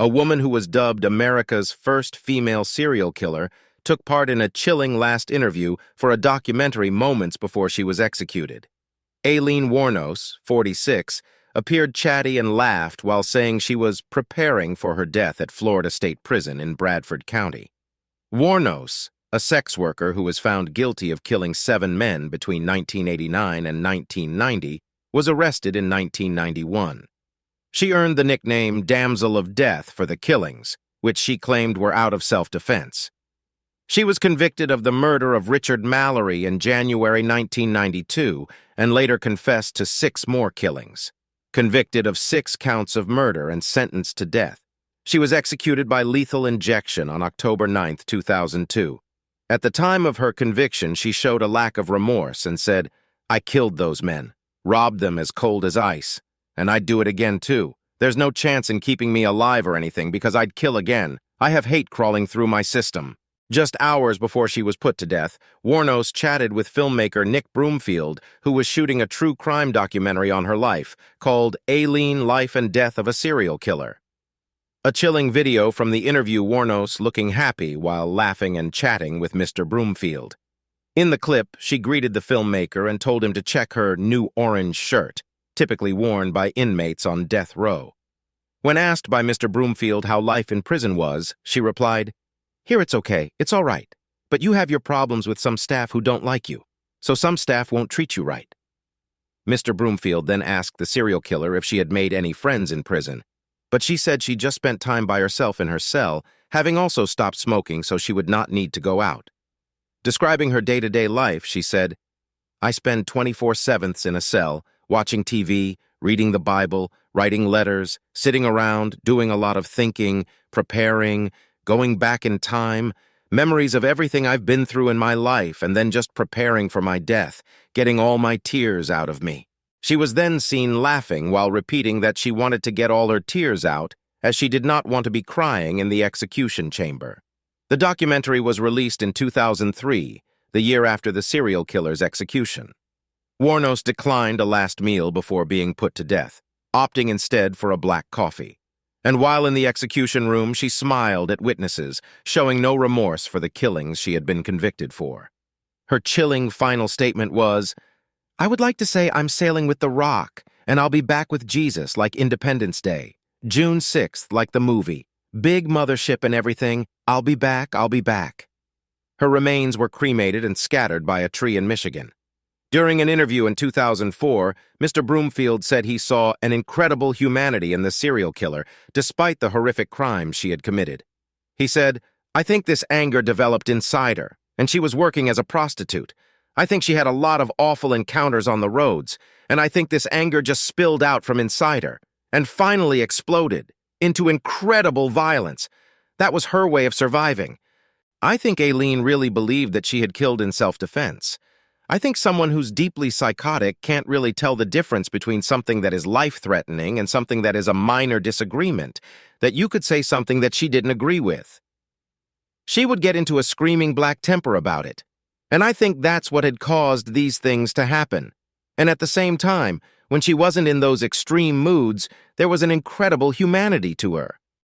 A woman who was dubbed America's first female serial killer took part in a chilling last interview for a documentary moments before she was executed. Aileen Wuornos, 46, appeared chatty and laughed while saying she was preparing for her death at Florida State Prison in Bradford County. Wuornos, a sex worker who was found guilty of killing 7 men between 1989 and 1990, was arrested in 1991. She earned the nickname Damsel of Death for the killings, which she claimed were out of self-defense. She was convicted of the murder of Richard Mallory in January 1992 and later confessed to 6 more killings. Convicted of 6 counts of murder and sentenced to death. She was executed by lethal injection on October 9, 2002. At the time of her conviction, she showed a lack of remorse and said, "I killed those men, robbed them as cold as ice. And I'd do it again, too. There's no chance in keeping me alive or anything because I'd kill again. I have hate crawling through my system." Just hours before she was put to death, Wuornos chatted with filmmaker Nick Broomfield, who was shooting a true crime documentary on her life called Aileen, Life and Death of a Serial Killer. A chilling video from the interview Wuornos looking happy while laughing and chatting with Mr. Broomfield. In the clip, she greeted the filmmaker and told him to check her new orange shirt, typically worn by inmates on death row. When asked by Mr. Broomfield how life in prison was, she replied, "Here it's okay, it's all right, but you have your problems with some staff who don't like you, so some staff won't treat you right." Mr. Broomfield then asked the serial killer if she had made any friends in prison, but she said she just spent time by herself in her cell, having also stopped smoking so she would not need to go out. Describing her day-to-day life, she said, "I spend 24/7 in a cell, watching TV, reading the Bible, writing letters, sitting around, doing a lot of thinking, preparing, going back in time, memories of everything I've been through in my life, and then just preparing for my death, getting all my tears out of me." She was then seen laughing while repeating that she wanted to get all her tears out, as she did not want to be crying in the execution chamber. The documentary was released in 2003, the year after the serial killer's execution. Wuornos declined a last meal before being put to death, opting instead for a black coffee. And while in the execution room, she smiled at witnesses, showing no remorse for the killings she had been convicted for. Her chilling final statement was, "I would like to say I'm sailing with the Rock, and I'll be back with Jesus like Independence Day. June 6th, like the movie. Big mothership and everything. I'll be back, I'll be back." Her remains were cremated and scattered by a tree in Michigan. During an interview in 2004, Mr. Broomfield said he saw an incredible humanity in the serial killer, despite the horrific crimes she had committed. He said, "I think this anger developed inside her, and she was working as a prostitute. I think she had a lot of awful encounters on the roads, and I think this anger just spilled out from inside her, and finally exploded into incredible violence. That was her way of surviving. I think Aileen really believed that she had killed in self-defense. I think someone who's deeply psychotic can't really tell the difference between something that is life-threatening and something that is a minor disagreement, that you could say something that she didn't agree with. She would get into a screaming black temper about it. And I think that's what had caused these things to happen. And at the same time, when she wasn't in those extreme moods, there was an incredible humanity to her.